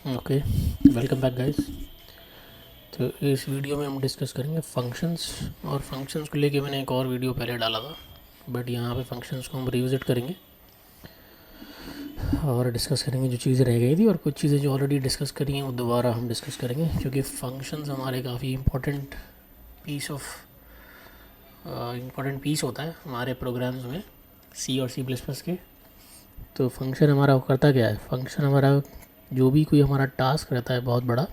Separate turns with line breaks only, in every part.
Okay, welcome back guys. तो इस video में हम डिस्कस करेंगे फंक्शंस। और फंक्शंस को लेके मैंने एक और वीडियो पहले डाला था, बट यहाँ पे फंक्शंस को हम रिविजिट करेंगे और डिस्कस करेंगे जो चीज़ें रह गई थी, और कुछ चीज़ें जो ऑलरेडी डिस्कस करी हैं वो दोबारा हम डिस्कस करेंगे, क्योंकि फंक्शंस हमारे काफ़ी इम्पॉर्टेंट पीस होता है हमारे प्रोग्राम्स में, सी और सी प्लस प्लस के। तो फंक्शन हमारा करता क्या है? फंक्शन हमारा जो भी कोई हमारा टास्क रहता है बहुत बड़ा,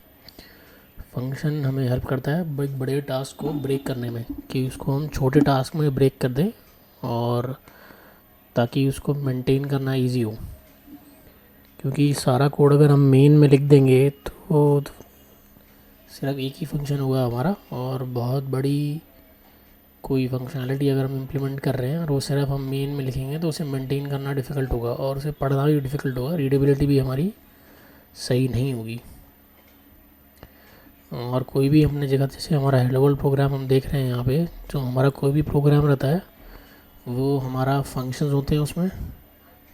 फंक्शन हमें हेल्प करता है एक बड़े टास्क को ब्रेक करने में, कि उसको हम छोटे टास्क में ब्रेक कर दें, और ताकि उसको मेंटेन करना इजी हो। क्योंकि सारा कोड अगर हम मेन में लिख देंगे तो सिर्फ एक ही फंक्शन होगा हमारा, और बहुत बड़ी कोई फंक्शनैलिटी अगर हम इम्प्लीमेंट कर रहे हैं और वो सिर्फ हम मेन में लिखेंगे तो उसे मेंटेन करना डिफ़िकल्ट होगा, और उसे पढ़ना भी डिफ़िकल्ट होगा, रीडेबिलिटी भी हमारी सही नहीं होगी। और कोई भी अपने जगह, जैसे हमारा हेलो वर्ल्ड प्रोग्राम हम देख रहे हैं यहाँ पे, जो हमारा कोई भी प्रोग्राम रहता है वो हमारा फंक्शंस होते हैं उसमें।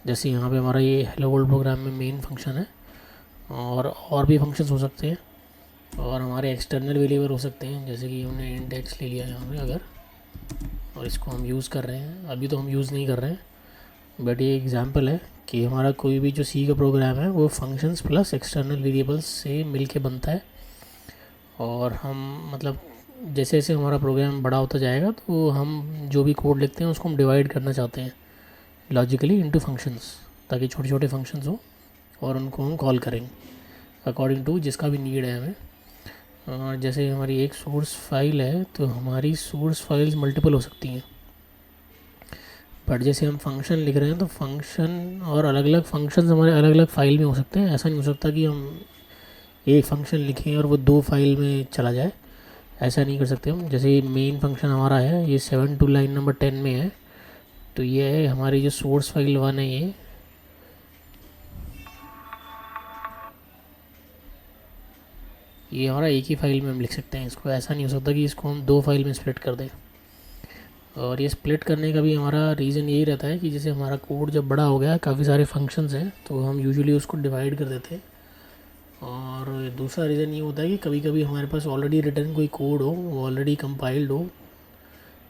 जैसे यहाँ पे हमारा ये हेलो वर्ल्ड प्रोग्राम में मेन फंक्शन है, और भी फंक्शंस हो सकते हैं, और हमारे एक्सटर्नल वेरिएबल हो सकते हैं। जैसे कि हमने इंडेक्स ले लिया यहाँ पे अगर, और इसको हम यूज़ कर रहे हैं, अभी तो हम यूज़ नहीं कर रहे हैं, बट ये एग्जांपल है कि हमारा कोई भी जो सी का प्रोग्राम है वो फंक्शंस प्लस एक्सटर्नल वेरिएबल्स से मिल के बनता है। और हम मतलब जैसे जैसे हमारा प्रोग्राम बड़ा होता जाएगा तो हम जो भी कोड लिखते हैं उसको हम डिवाइड करना चाहते हैं लॉजिकली इनटू फंक्शंस, ताकि छोटे छोटे फंक्शंस हो और उनको हम कॉल करें अकॉर्डिंग टू जिसका भी नीड है हमें। और जैसे हमारी एक सोर्स फाइल है तो हमारी सोर्स फाइल्स मल्टीपल हो सकती हैं, बट जैसे हम फंक्शन लिख रहे हैं तो फंक्शन और अलग अलग फंक्शंस हमारे अलग अलग फ़ाइल में हो सकते हैं। ऐसा नहीं हो सकता कि हम एक फ़ंक्शन लिखें और वो दो फाइल में चला जाए, ऐसा नहीं कर सकते हम। जैसे मेन फंक्शन हमारा है, ये 7 टू लाइन नंबर 10 में है, तो ये है हमारी जो सोर्स फाइल 1 है, ये हमारा एक ही फाइल में हम लिख सकते हैं इसको। ऐसा नहीं हो सकता कि इसको हम दो फाइल में स्प्लिट कर दें। और ये स्प्लिट करने का भी हमारा रीज़न यही रहता है कि जैसे हमारा कोड जब बड़ा हो गया, काफ़ी सारे फंक्शंस हैं, तो हम यूजुअली उसको डिवाइड कर देते हैं। और दूसरा रीज़न ये होता है कि कभी कभी हमारे पास ऑलरेडी रिटर्न कोई कोड हो, वो ऑलरेडी कंपाइल्ड हो,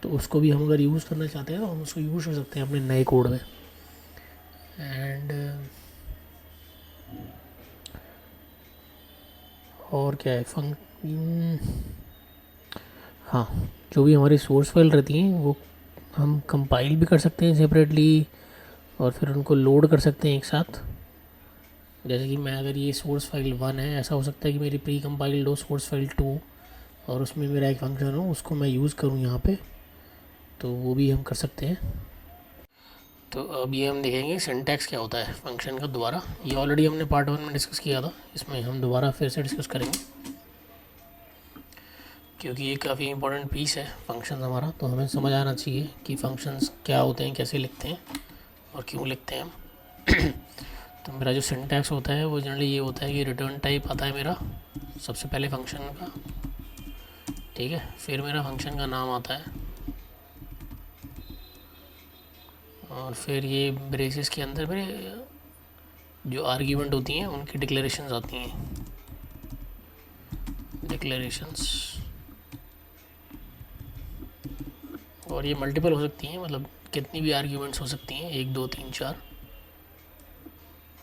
तो उसको भी हम अगर यूज़ करना चाहते हैं तो हम उसको यूज़ कर सकते हैं अपने नए कोड में। एंड और क्या है हाँ, जो भी हमारी सोर्स फाइल रहती हैं वो हम कंपाइल भी कर सकते हैं सेपरेटली, और फिर उनको लोड कर सकते हैं एक साथ। जैसे कि मैं अगर ये सोर्स फाइल 1 है, ऐसा हो सकता है कि मेरी प्री कंपाइल्ड हो सोर्स फाइल 2, और उसमें मेरा एक फंक्शन हो, उसको मैं यूज़ करूँ यहाँ पे, तो वो भी हम कर सकते हैं। तो अब ये हम देखेंगे सिंटैक्स क्या होता है फंक्शन का दोबारा। ये ऑलरेडी हमने पार्ट 1 में डिस्कस किया था, इसमें हम दोबारा फिर से डिस्कस करेंगे, क्योंकि ये काफ़ी इंपॉर्टेंट पीस है फंक्शन हमारा। तो हमें समझ आना चाहिए कि फंक्शंस क्या होते हैं, कैसे लिखते हैं और क्यों लिखते हैं हम। तो मेरा जो सिंटैक्स होता है वो जनरली ये होता है कि रिटर्न टाइप आता है मेरा सबसे पहले फंक्शन का, ठीक है। फिर मेरा फंक्शन का नाम आता है, और फिर ये ब्रेसेस के अंदर मेरे जो आर्ग्यूमेंट होती हैं उनकी डिक्लेरेशंस आती हैं, डिक्लेरेशंस। और ये मल्टीपल हो सकती हैं, मतलब कितनी भी आर्ग्यूमेंट्स हो सकती हैं, 1 2 3 4,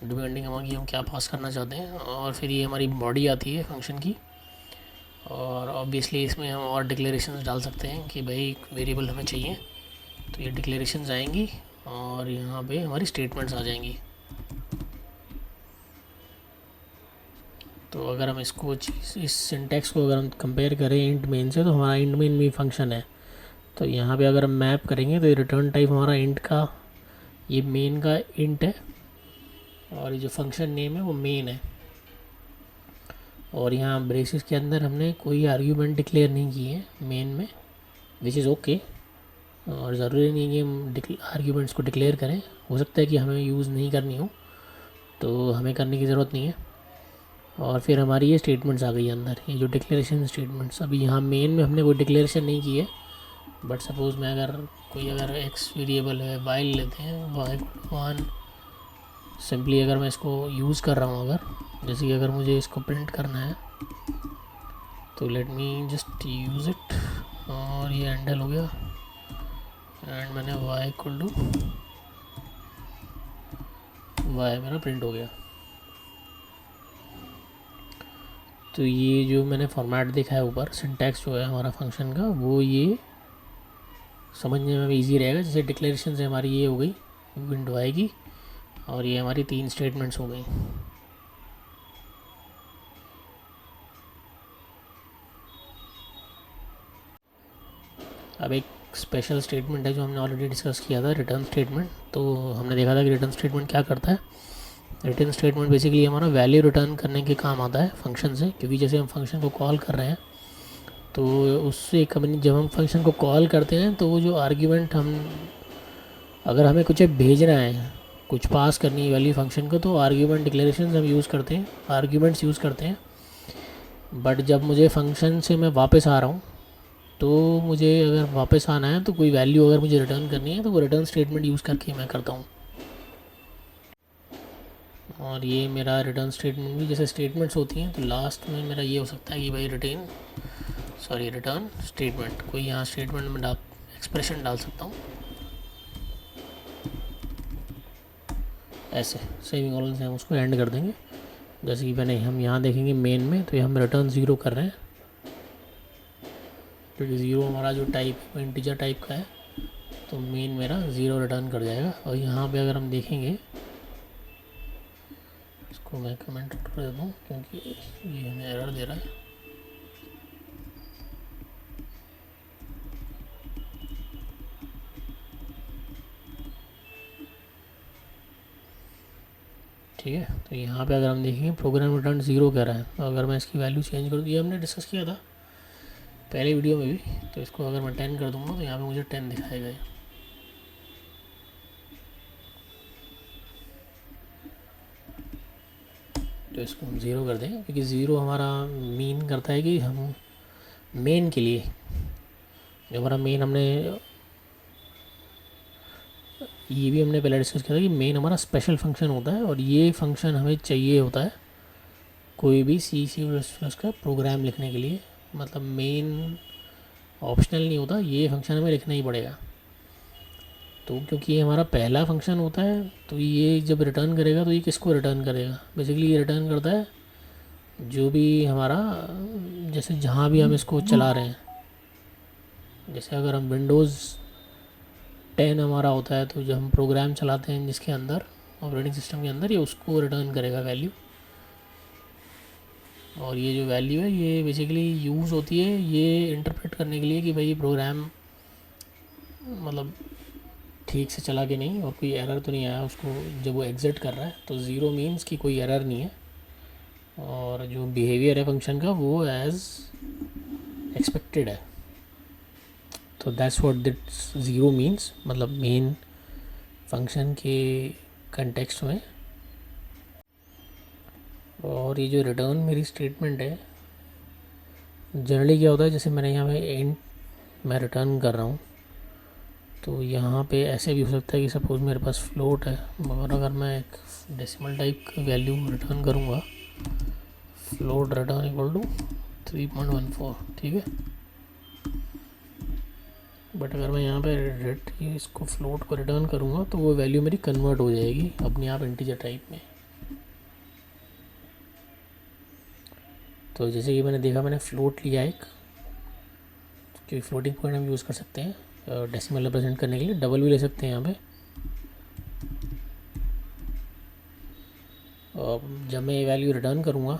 डिपेंडिंग हम कि हम क्या पास करना चाहते हैं। और फिर ये हमारी बॉडी आती है फंक्शन की, और ऑब्वियसली इसमें हम और डिक्लेरेशंस डाल सकते हैं कि भाई वेरिएबल हमें चाहिए, तो ये डिक्लेरेशंस आएंगी और यहाँ पे हमारी स्टेटमेंट्स आ जाएंगी। तो अगर हम इसको इस सिंटैक्स को अगर हम कंपेयर करें इंट मेन से, तो हमारा इंट मेन भी फंक्शन है। तो यहाँ पे अगर हम मैप करेंगे तो ये रिटर्न टाइप हमारा इंट का, ये मेन का इंट है, और ये जो फंक्शन नेम है वो मेन है। और यहाँ ब्रेसेस के अंदर हमने कोई आर्ग्यूमेंट डिक्लेयर नहीं किए हैं मेन में, विच इज़ ओके। और ज़रूरी नहीं है कि हम आर्ग्यूमेंट्स को डिक्लेयर करें, हो सकता है कि हमें यूज़ नहीं करनी हो, तो हमें करने की ज़रूरत नहीं है। और फिर हमारी ये स्टेटमेंट्स आ गई अंदर, ये जो डिक्लेरेशन स्टेटमेंट्स। अभी यहाँ मेन में हमने कोई डिक्लेरेशन नहीं की है, बट सपोज़ मैं अगर एक्स वेरिएबल है, वाइल लेते हैं, वाई 1, सिंपली अगर मैं इसको यूज़ कर रहा हूँ अगर, जैसे कि अगर मुझे इसको प्रिंट करना है तो let me just use it, और ये एंडल हो गया एंड मैंने y इक्वल टू y मेरा प्रिंट हो गया। तो ये जो मैंने फॉर्मेट देखा है ऊपर, सिंटैक्स जो है हमारा फंक्शन का, वो ये समझने में भी ईजी रहेगा। जैसे डिक्लेरेशन से हमारी ये हो गई विंडो आएगी, और ये हमारी 3 स्टेटमेंट्स हो गई। अब एक स्पेशल स्टेटमेंट है जो हमने ऑलरेडी डिस्कस किया था, रिटर्न स्टेटमेंट। तो हमने देखा था कि रिटर्न स्टेटमेंट क्या करता है। रिटर्न स्टेटमेंट बेसिकली हमारा वैल्यू रिटर्न करने के काम आता है फंक्शन से, क्योंकि जैसे हम फंक्शन को कॉल कर रहे हैं तो उससे कभी जब हम फंक्शन को कॉल करते हैं तो वो जो आर्ग्यूमेंट हम, अगर हमें कुछ भेजना है, कुछ पास करनी है वैल्यू फंक्शन को, तो आर्ग्यूमेंट डिक्लेरेशन हम यूज़ करते हैं, आर्ग्यूमेंट्स यूज़ करते हैं। बट जब मुझे फंक्शन से मैं वापस आ रहा हूँ, तो मुझे अगर वापस आना है तो कोई वैल्यू अगर मुझे रिटर्न करनी है तो वो रिटर्न स्टेटमेंट यूज़ करके मैं करता हूँ। और ये मेरा रिटर्न स्टेटमेंट भी, जैसे स्टेटमेंट्स होती हैं तो लास्ट में मेरा ये हो सकता है कि भाई रिटर्न स्टेटमेंट, कोई यहाँ स्टेटमेंट में एक्सप्रेशन डाल सकता हूँ ऐसे, सेमीकोलन से हम उसको एंड कर देंगे। जैसे कि हम यहाँ देखेंगे मेन में, तो ये हम रिटर्न 0 कर रहे हैं, क्योंकि 0 हमारा जो टाइप इंटीजर टाइप का है, तो मेन मेरा 0 रिटर्न कर जाएगा। और यहाँ पे अगर हम देखेंगे, इसको मैं कमेंट कर देता हूँ क्योंकि ये हमें एरर दे रहा है। ठीक है, तो यहाँ पे अगर हम देखेंगे प्रोग्राम रिटर्न 0 कह रहा है। तो अगर मैं इसकी वैल्यू चेंज कर दूँ, ये हमने डिस्कस किया था पहले वीडियो में भी, तो इसको अगर मैं 10 कर दूँगा तो यहाँ पे मुझे 10 दिखाएगा ये। तो इसको हम 0 कर दें, क्योंकि 0 हमारा मीन करता है कि हम मेन के लिए, जो हमारा मेन, हमने ये भी हमने पहले डिस्कस किया था कि मेन हमारा स्पेशल फंक्शन होता है, और ये फंक्शन हमें चाहिए होता है कोई भी C++ का प्रोग्राम लिखने के लिए। मतलब मेन ऑप्शनल नहीं होता, ये फंक्शन हमें लिखना ही पड़ेगा। तो क्योंकि ये हमारा पहला फंक्शन होता है, तो ये जब रिटर्न करेगा तो ये किसको रिटर्न करेगा, बेसिकली ये रिटर्न करता है जो भी हमारा, जैसे जहाँ भी हम इसको चला रहे हैं, जैसे अगर हम विंडोज़ 10 हमारा होता है, तो जब हम प्रोग्राम चलाते हैं जिसके अंदर, ऑपरेटिंग सिस्टम के अंदर, ये उसको रिटर्न करेगा वैल्यू। और ये जो वैल्यू है ये बेसिकली यूज़ होती है ये इंटरप्रेट करने के लिए कि भाई प्रोग्राम मतलब ठीक से चला कि नहीं, और कोई एरर तो नहीं आया उसको जब वो एग्जिट कर रहा है। तो 0 मीन्स कि कोई एरर नहीं है, और जो बिहेवियर है फंक्शन का वो एज एक्सपेक्टेड है। तो दैट्स व्हाट दिट्स 0 मीन्स, मतलब मेन फंक्शन के कंटेक्स्ट में। और ये जो रिटर्न मेरी स्टेटमेंट है, जनरली क्या होता है, जैसे मैंने यहाँ पे इंट मैं रिटर्न कर रहा हूँ, तो यहाँ पे ऐसे भी हो सकता है कि सपोज़ मेरे पास फ्लोट है, मगर अगर मैं एक डेसिमल टाइप का वैल्यू रिटर्न करूँगा, फ्लोट रिटर्न इक्वल टू 3.14, ठीक है। बट अगर मैं यहाँ पे इसको फ्लोट को रिटर्न करूँगा तो वो वैल्यू मेरी कन्वर्ट हो जाएगी अपने आप इंटीजर टाइप में। तो जैसे कि मैंने देखा, मैंने फ्लोट लिया एक, क्योंकि फ्लोटिंग पॉइंट हम यूज़ कर सकते हैं डेसिमल रिप्रेजेंट करने के लिए, डबल भी ले सकते हैं यहाँ पे। और जब मैं ये वैल्यू रिटर्न करूँगा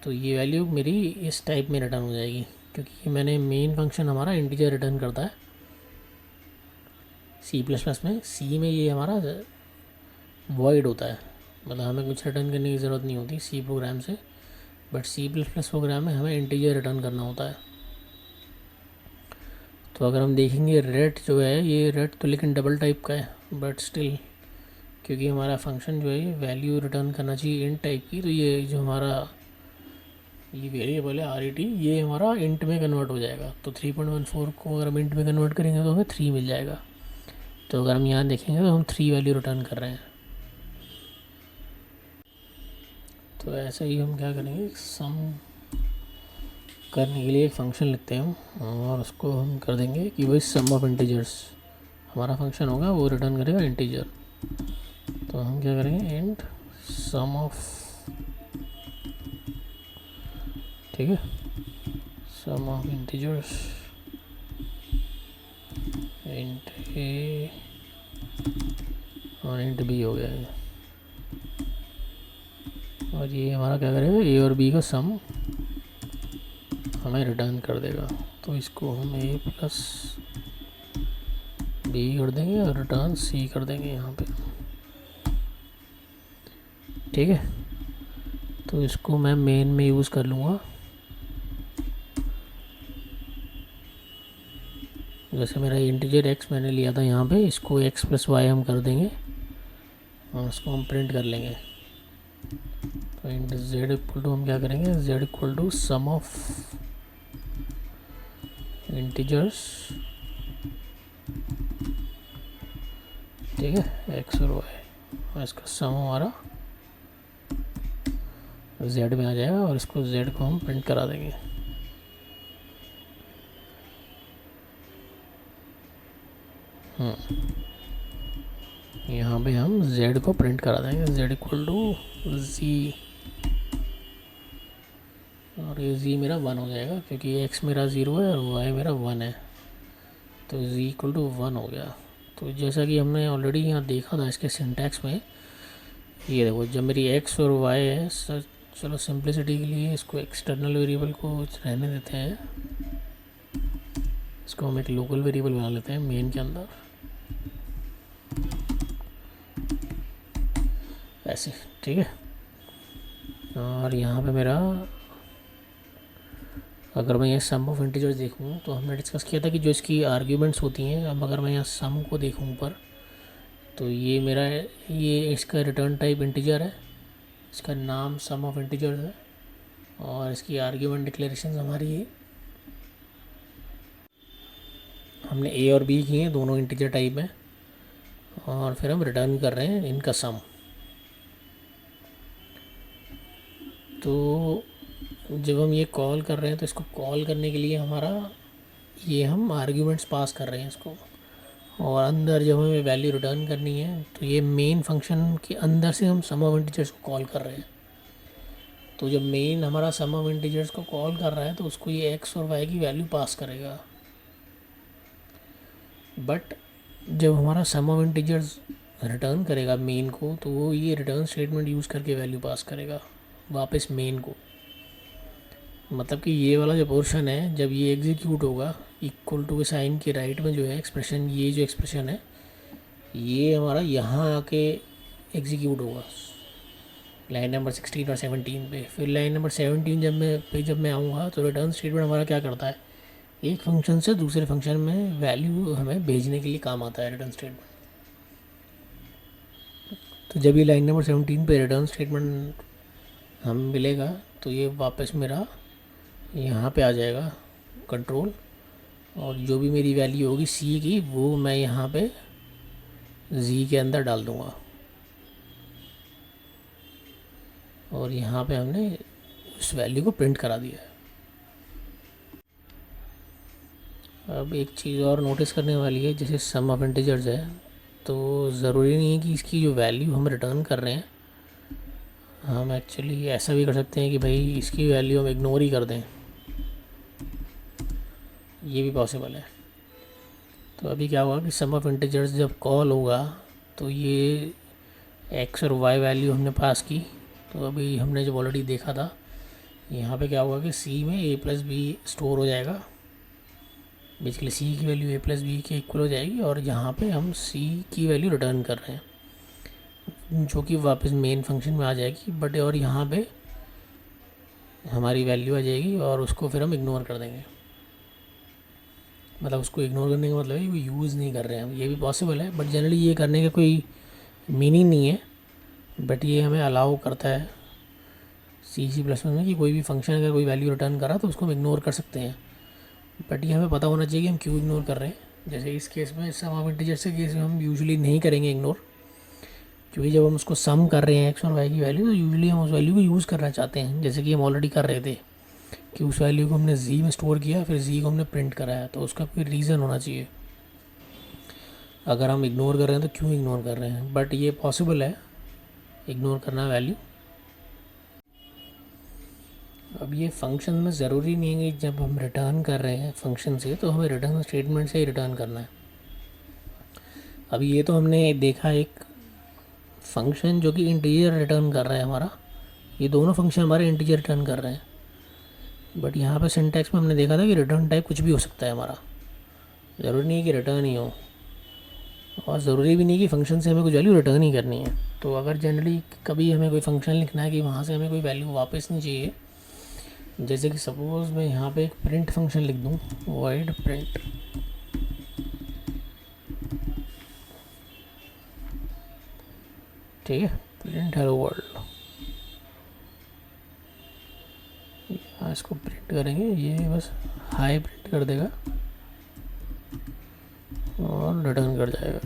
तो ये वैल्यू मेरी इस टाइप में रिटर्न हो जाएगी, क्योंकि मैंने मेन फंक्शन हमारा इंटीजर रिटर्न करता है C++ में। सी में ये हमारा वॉइड होता है, मतलब हमें कुछ रिटर्न करने की ज़रूरत नहीं होती सी प्रोग्राम से, बट C++ प्रोग्राम में हमें इंटीजर रिटर्न करना होता है। तो अगर हम देखेंगे रेट जो है, ये रेट तो लेकिन डबल टाइप का है, बट स्टिल क्योंकि हमारा फंक्शन जो है ये वैल्यू रिटर्न करना चाहिए इंट टाइप की, तो ये जो हमारा ये वेरिएबल है RET, ये हमारा इंट में कन्वर्ट हो जाएगा। तो 3.14 को अगर हम इंट में कन्वर्ट करेंगे तो हमें 3 मिल जाएगा। तो अगर हम यहाँ देखेंगे तो हम 3 वैल्यू रिटर्न कर रहे हैं। तो ऐसे ही हम क्या करेंगे, सम करने के लिए एक फंक्शन लिखते हैं और उसको हम कर देंगे कि भाई सम ऑफ इंटीजर्स, हमारा फंक्शन होगा वो रिटर्न करेगा इंटीजर। तो हम क्या करेंगे, इंट सम ऑफ, ठीक है, सम ऑफ इंटीजर्स इंट ए और इंट बी हो गया है। और ये हमारा क्या करेगा, ए और बी का सम हमें रिटर्न कर देगा। तो इसको हम ए प्लस बी कर देंगे और रिटर्न सी कर देंगे यहाँ पे, ठीक है। तो इसको मैं मेन में यूज़ कर लूँगा। जैसे मेरा इंटीजर x मैंने लिया था यहाँ पे, इसको x प्लस वाई हम कर देंगे और इसको हम प्रिंट कर लेंगे। तो इंट z इक्वल टू हम क्या करेंगे, z equal to sum of integers, ठीक है, x और y, और इसका सम हमारा z में आ जाएगा और इसको z को हम प्रिंट करा देंगे। यहाँ पे हम z को प्रिंट करा देंगे, z इक्वल टू z, और ये z मेरा 1 हो जाएगा क्योंकि x मेरा 0 है और y मेरा 1 है, तो z इक्वल टू 1 हो गया। तो जैसा कि हमने ऑलरेडी यहाँ देखा था इसके सिंटैक्स में, ये देखो जब मेरी x और y है, चलो सिंप्लिसिटी के लिए इसको एक्सटर्नल वेरिएबल को रहने देते हैं, इसको हम एक लोकल वेरिएबल बना लेते हैं मेन के अंदर, ऐसे, ठीक है। और यहाँ पे मेरा, अगर मैं ये सम ऑफ इंटीजर्स देखूँ तो हमने डिस्कस किया था कि जो इसकी आर्ग्यूमेंट्स होती हैं, अब अगर मैं यहाँ सम को देखूँ ऊपर, तो ये मेरा, ये इसका रिटर्न टाइप इंटीजर है, इसका नाम सम ऑफ इंटीजर्स है, और इसकी आर्ग्यूमेंट डिक्लेरेशन हमारी है, हमने ए और बी किए हैं, दोनों इंटीजर टाइप हैं, और फिर हम रिटर्न कर रहे हैं इनका सम। तो जब हम ये कॉल कर रहे हैं तो इसको कॉल करने के लिए हमारा, ये हम आर्ग्यूमेंट्स पास कर रहे हैं इसको, और अंदर जब हमें वैल्यू रिटर्न करनी है तो ये मेन फंक्शन के अंदर से हम सम ऑफ इंटीजर्स को कॉल कर रहे हैं। तो जब मेन हमारा सम ऑफ इंटीजर्स को कॉल कर रहा है तो उसको ये एक्स और वाई की वैल्यू पास करेगा, बट जब हमारा सम ऑफ इंटीजर्स रिटर्न करेगा मेन को, तो वो ये रिटर्न स्टेटमेंट यूज़ करके वैल्यू पास करेगा वापस मेन को। मतलब कि ये वाला जो पोर्शन है, जब ये एग्जीक्यूट होगा, इक्वल टू के साइन के राइट में जो है एक्सप्रेशन, ये जो एक्सप्रेशन है ये हमारा यहाँ आके एग्जीक्यूट होगा लाइन नंबर 16 और 17 पे। फिर लाइन नंबर 17 जब मैं आऊँगा तो रिटर्न स्टेटमेंट हमारा क्या करता है, एक फंक्शन से दूसरे फंक्शन में वैल्यू हमें भेजने के लिए काम आता है रिटर्न स्टेटमेंट। तो जब ये लाइन नंबर 17 पे रिटर्न स्टेटमेंट हम मिलेगा तो ये वापस मेरा यहाँ पे आ जाएगा कंट्रोल, और जो भी मेरी वैल्यू होगी सी की वो मैं यहाँ पे जी के अंदर डाल दूँगा, और यहाँ पे हमने उस वैल्यू को प्रिंट करा दिया है। अब एक चीज़ और नोटिस करने वाली है, जैसे सम ऑफ इंटीजर्स है तो ज़रूरी नहीं है कि इसकी जो वैल्यू हम रिटर्न कर रहे हैं, हम एक्चुअली ऐसा भी कर सकते हैं कि भाई इसकी वैल्यू हम इग्नोर ही कर दें, ये भी पॉसिबल है। तो अभी क्या होगा कि सम ऑफ इंटीजर्स जब कॉल होगा तो ये एक्स और वाई वैल्यू हमने पास की, तो अभी हमने जब ऑलरेडी देखा था यहाँ पे क्या होगा कि सी में ए प्लस बी स्टोर हो जाएगा, बेसिकली सी की वैल्यू ए प्लस बी के इक्वल हो जाएगी, और यहाँ पे हम सी की वैल्यू रिटर्न कर रहे हैं जो कि वापस मेन फंक्शन में आ जाएगी, बट और यहाँ पे हमारी वैल्यू आ जाएगी और उसको फिर हम इग्नोर कर देंगे। मतलब उसको इग्नोर करने का मतलब है वो यूज़ नहीं कर रहे हैं, ये भी पॉसिबल है, बट जनरली ये करने का कोई मीनिंग नहीं है, बट ये हमें अलाउ करता है C++ में कि कोई भी फंक्शन अगर कोई वैल्यू रिटर्न करा तो उसको हम इग्नोर कर सकते हैं, बट ये हमें पता होना चाहिए कि हम क्यों इग्नोर कर रहे हैं। जैसे इस केस में सम ऑफ इंटीजर्स के केस में हम यूजुअली नहीं करेंगे इग्नोर, क्योंकि जब हम उसको सम कर रहे हैं एक्स और वाई की वैल्यू, तो यूजुअली हम उस वैल्यू को यूज़ करना चाहते हैं, जैसे कि हम ऑलरेडी कर रहे थे कि उस वैल्यू को हमने जी में स्टोर किया, फिर जी को हमने प्रिंट कराया, तो उसका कोई रीज़न होना चाहिए। अगर हम इग्नोर कर रहे हैं तो क्यों इग्नोर कर रहे हैं, बट ये पॉसिबल है इग्नोर करना वैल्यू। अब ये फंक्शन में ज़रूरी नहीं है कि जब हम रिटर्न कर रहे हैं फंक्शन से तो हमें रिटर्न स्टेटमेंट से ही रिटर्न करना है। अब ये तो हमने देखा एक फंक्शन जो कि इंटीजर रिटर्न कर रहा है हमारा, ये दोनों फंक्शन हमारे इंटीजर रिटर्न कर रहे हैं, बट यहाँ पे सिंटैक्स में हमने देखा था कि रिटर्न टाइप कुछ भी हो सकता है हमारा, ज़रूरी नहीं है कि रिटर्न ही हो, और ज़रूरी भी नहीं कि फ़ंक्शन से हमें कुछ वैल्यू रिटर्न ही करनी है। तो अगर जनरली कभी हमें कोई फ़ंक्शन लिखना है कि वहाँ से हमें कोई वैल्यू वापस नहीं चाहिए, जैसे कि सपोज़ मैं यहाँ पे एक प्रिंट फंक्शन लिख दूँ, वॉइड प्रिंट, ठीक है, प्रिंट हेलो वर्ल्ड, इसको प्रिंट करेंगे, ये बस हाई प्रिंट कर देगा और रिटर्न कर जाएगा।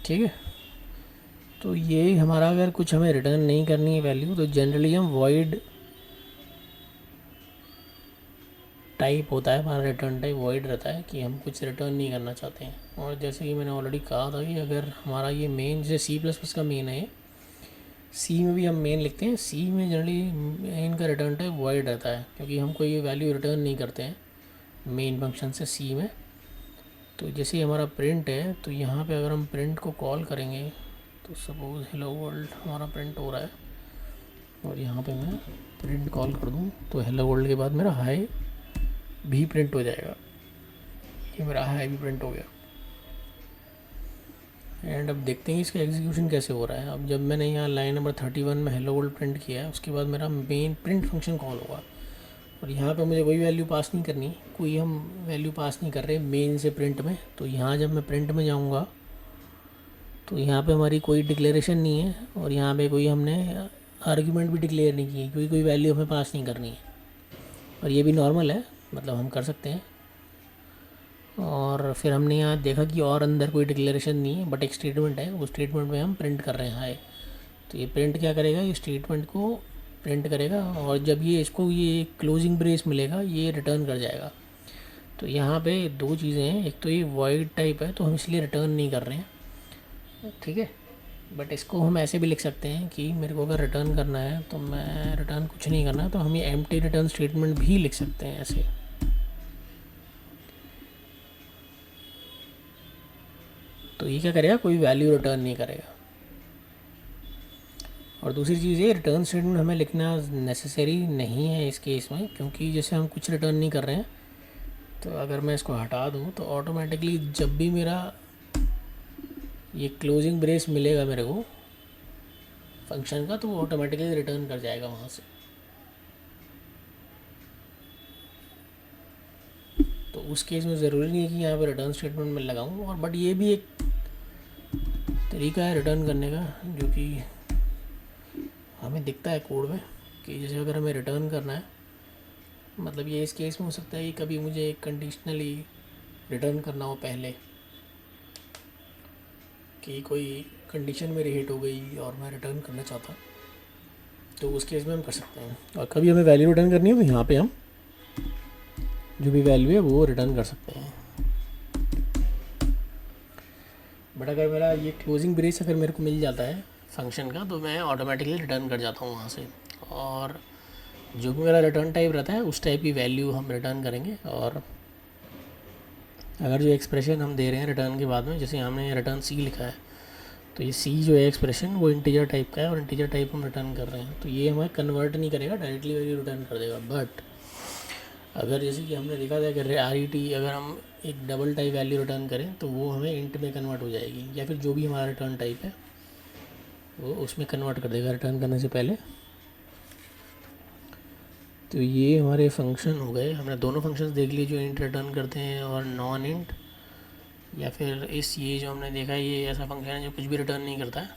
ठीक है, तो ये हमारा अगर कुछ हमें रिटर्न नहीं करनी है वैल्यू, तो जनरली हम वॉइड टाइप होता है हमारा, रिटर्न टाइप वॉइड रहता है कि हम कुछ रिटर्न नहीं करना चाहते हैं। और जैसे कि मैंने ऑलरेडी कहा था कि अगर हमारा ये मेन, जैसे सी प्लस प्लस का मेन है, सी में भी हम मेन लिखते हैं, सी में जनरली मेन का रिटर्न टाइप वॉइड रहता है, क्योंकि हम कोई वैल्यू रिटर्न नहीं करते हैं मेन फंक्शन से सी में। तो जैसे हमारा प्रिंट है, तो यहाँ पे अगर हम प्रिंट को कॉल करेंगे, तो सपोज़ हेलो वर्ल्ड हमारा प्रिंट हो रहा है, और यहाँ पे मैं प्रिंट कॉल कर दूँ, तो हेलो वर्ल्ड के बाद मेरा हाई भी प्रिंट हो जाएगा, ये मेरा हाई भी प्रिंट हो गया। एंड अब देखते हैं इसका एग्जीक्यूशन कैसे हो रहा है। अब जब मैंने यहाँ लाइन नंबर 31 में हेलो वर्ल्ड प्रिंट किया है, उसके बाद मेरा मेन प्रिंट फंक्शन कॉल होगा, और यहाँ पे मुझे कोई वैल्यू पास नहीं करनी, कोई हम वैल्यू पास नहीं कर रहे मेन से प्रिंट में। तो यहाँ जब मैं प्रिंट में जाऊँगा तो यहाँ पे हमारी कोई डिक्लेरेशन नहीं है, और यहाँ पे कोई हमने आर्ग्यूमेंट भी डिक्लेयर नहीं की, क्योंकि कोई वैल्यू हमें पास नहीं करनी है, और ये भी नॉर्मल है, मतलब हम कर सकते हैं। और फिर हमने यहाँ देखा कि और अंदर कोई डिक्लेरेशन नहीं है, बट एक स्टेटमेंट है, उस स्टेटमेंट में हम प्रिंट कर रहे हैं हाय। तो ये प्रिंट क्या करेगा, ये स्टेटमेंट को प्रिंट करेगा, और जब ये इसको ये क्लोजिंग ब्रेस मिलेगा ये रिटर्न कर जाएगा। तो यहाँ पे दो चीज़ें हैं, एक तो ये वॉइड टाइप है तो हम इसलिए रिटर्न नहीं कर रहे हैं, ठीक है, बट इसको हम ऐसे भी लिख सकते हैं कि मेरे को अगर रिटर्न करना है तो मैं रिटर्न कुछ नहीं करना, तो हम ये एम्प्टी रिटर्न स्टेटमेंट भी लिख सकते हैं ऐसे। तो ये क्या करेगा, कोई वैल्यू रिटर्न नहीं करेगा। और दूसरी चीज़ ये रिटर्न स्टेटमेंट हमें लिखना नेसेसरी नहीं है इस केस में, क्योंकि जैसे हम कुछ रिटर्न नहीं कर रहे हैं, तो अगर मैं इसको हटा दूँ तो ऑटोमेटिकली जब भी मेरा ये क्लोजिंग ब्रेस मिलेगा मेरे को फंक्शन का, तो वो ऑटोमेटिकली रिटर्न कर जाएगा वहाँ से। तो उस केस में ज़रूरी नहीं है कि यहाँ पे रिटर्न स्टेटमेंट में लगाऊँ, और बट ये भी एक तरीका है रिटर्न करने का, जो कि हमें दिखता है कोड में कि जैसे अगर हमें रिटर्न करना है, मतलब ये इस केस में हो सकता है कि कभी मुझे कंडीशनली रिटर्न करना हो पहले, कि कोई कंडीशन मेरी हिट हो गई और मैं रिटर्न करना चाहता हूँ, तो उस केस में हम कर सकते हैं। और कभी हमें वैल्यू रिटर्न करनी हो तो यहाँ पे हम जो भी वैल्यू है वो रिटर्न कर सकते हैं। बट अगर मेरा ये क्लोजिंग ब्रेस अगर मेरे को मिल जाता है फंक्शन का, तो मैं ऑटोमेटिकली रिटर्न कर जाता हूँ वहाँ से, और जो भी मेरा रिटर्न टाइप रहता है उस टाइप की वैल्यू हम रिटर्न करेंगे। और अगर जो एक्सप्रेशन हम दे रहे हैं रिटर्न के बाद में, जैसे हमने रिटर्न सी लिखा है, तो ये सी जो है एक्सप्रेशन वो इंटीजर टाइप का है, और इंटीजर टाइप हम रिटर्न कर रहे हैं, तो ये हमें कन्वर्ट नहीं करेगा, डायरेक्टली वैल्यू रिटर्न कर देगा। बट अगर जैसे कि हमने देखा था कि RET अगर हम एक डबल टाइप वैल्यू रिटर्न करें तो वो हमें इंट में कन्वर्ट हो जाएगी, या फिर जो भी हमारा रिटर्न टाइप है वो उसमें कन्वर्ट कर देगा रिटर्न करने से पहले। तो ये हमारे फंक्शन हो गए, हमने दोनों फंक्शंस देख लिए जो इंट रिटर्न करते हैं और नॉन इंट, या फिर ये जो हमने देखा ये ऐसा फंक्शन है जो कुछ भी रिटर्न नहीं करता है।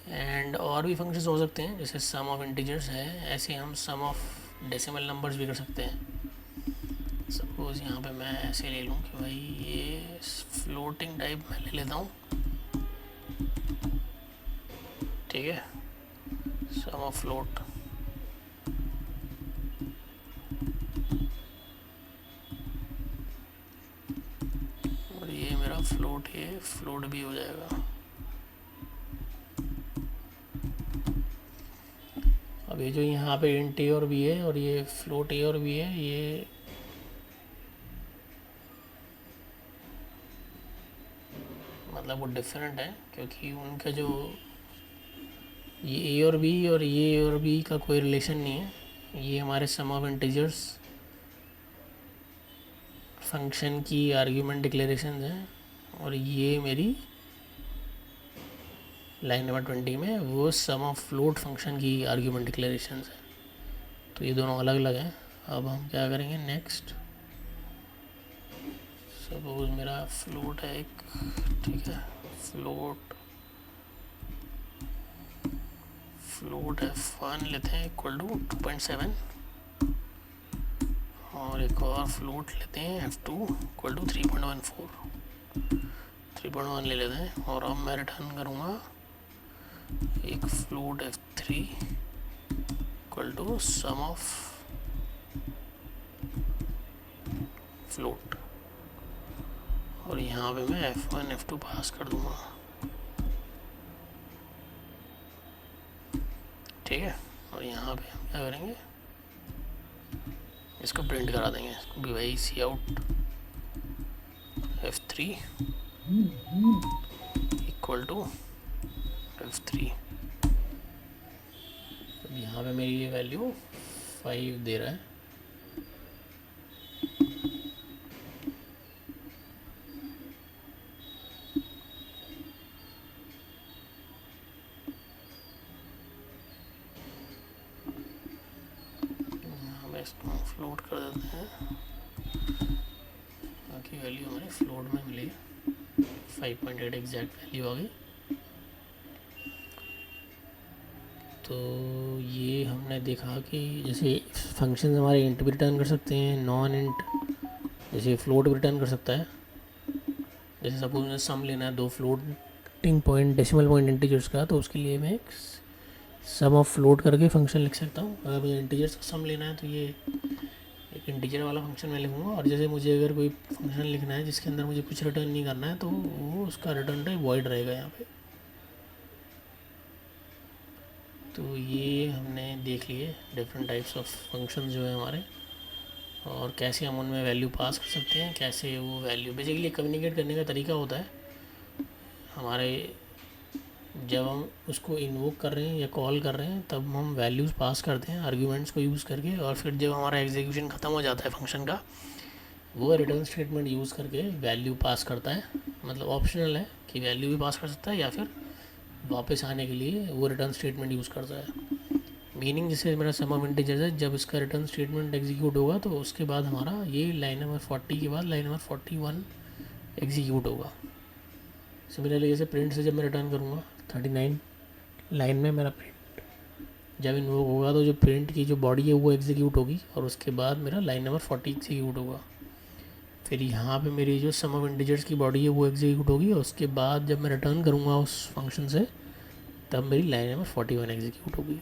एंड और भी फंक्शंस हो सकते हैं, जैसे सम ऑफ इंटीजर्स है, ऐसे हम सम ऑफ डेसिमल नंबर्स भी कर सकते हैं। सपोज यहाँ पे मैं ऐसे ले लूँ कि भाई ये फ्लोटिंग टाइप मैं ले लेता हूँ, ठीक है, सम ऑफ फ्लोट। और ये मेरा फ्लोट, ये फ्लोट भी हो जाएगा। अब ये जो यहाँ पे इंट ए और बी है और ये फ्लोट ए और बी है, ये मतलब वो डिफरेंट है, क्योंकि उनका जो ये ए और बी और ये ए और बी का कोई रिलेशन नहीं है। ये हमारे सम ऑफ इंटीजर्स फंक्शन की आर्ग्यूमेंट डिक्लेरेशन हैं, और ये मेरी लाइन नंबर 20 में वो सम ऑफ फ्लोट फंक्शन की आर्ग्यूमेंट डिक्लेरेशन है। तो ये दोनों अलग अलग हैं। अब हम क्या करेंगे नेक्स्ट, सपोज मेरा फ्लोट है एक, ठीक है, फ्लोट f1 लेते हैं इक्वल टू 2.7, और एक और फ्लोट लेते हैं f2 इक्वल टू 3.14, 3.1 ले लेते हैं। और अब मैं रिटर्न करूँगा एक float f3 equal to sum of float, और यहाँ पे मैं f1 f2 पास कर दूँगा, ठीक है। और यहाँ पे हम क्या करेंगे, इसको प्रिंट करा देंगे, इसको भी वही सी out f3 equal to f3। अब यहाँ पे मेरी ये वैल्यू 5 दे रहा है। यहाँ पे इसको फ्लोट कर देते हैं ताकि वैल्यू हमारे फ्लोट में मिलेगी। 5.8 एग्जैक्ट वैल्यू आ गई। तो ये हमने देखा कि जैसे फंक्शन हमारे इंट भी रिटर्न कर सकते हैं, नॉन इंट जैसे फ्लोट भी रिटर्न कर सकता है। जैसे सपोज मुझे सम लेना है दो floating point decimal point integers का, तो उसके लिए मैं एक सम ऑफ फ्लोट करके फंक्शन लिख सकता हूँ। अगर मुझे इंटीजर्स का सम लेना है तो ये एक इंटीजर वाला फंक्शन मैं लिखूँगा। और जैसे मुझे अगर कोई फंक्शन लिखना है जिसके अंदर मुझे कुछ रिटर्न नहीं करना है, तो वो उसका रिटर्न टाइप वॉइड रहेगा यहाँ पे। तो ये हमने देख लिए डिफरेंट टाइप्स ऑफ फंक्शन जो है हमारे, और कैसे हम उनमें वैल्यू पास कर सकते हैं, कैसे वो वैल्यू बेसिकली कम्युनिकेट करने का तरीका होता है हमारे। जब हम उसको इन्वोक कर रहे हैं या कॉल कर रहे हैं तब हम वैल्यूज़ पास करते हैं आर्ग्यूमेंट्स को यूज़ करके, और फिर जब हमारा एग्जीक्यूशन ख़त्म हो जाता है फंक्शन का, वो रिटर्न स्टेटमेंट यूज़ करके वैल्यू पास करता है। मतलब ऑप्शनल है कि वैल्यू भी पास कर सकता है या फिर वापस आने के लिए वो रिटर्न स्टेटमेंट यूज़ करता है। मीनिंग जैसे मेरा सम ऑफ इंटीजर्स है, जब इसका रिटर्न स्टेटमेंट एग्जीक्यूट होगा तो उसके बाद हमारा ये लाइन नंबर 40 के बाद लाइन नंबर 41 एग्जीक्यूट होगा। सिमिलरली जैसे प्रिंट से जब मैं रिटर्न करूँगा 39 लाइन में मेरा प्रिंट जब इन्वोक होगा, तो जो प्रिंट की जो बॉडी है वो एग्जीक्यूट होगी, और उसके बाद मेरा लाइन नंबर 40 एग्जीक्यूट होगा। फिर यहाँ पे मेरी जो सम ऑफ इंटीजर्स की बॉडी है वो एग्जीक्यूट होगी, और उसके बाद जब मैं रिटर्न करूँगा उस फंक्शन से, तब मेरी लाइन नंबर 41 एग्जीक्यूट होगी।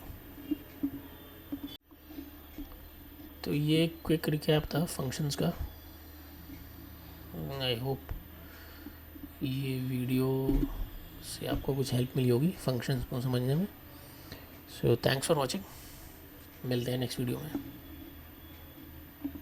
तो ये क्विक रिकैप था फंक्शंस का। आई होप ये वीडियो से आपको कुछ हेल्प मिली होगी फंक्शंस को समझने में। सो थैंक्स फॉर वॉचिंग, मिलते हैं नेक्स्ट वीडियो में।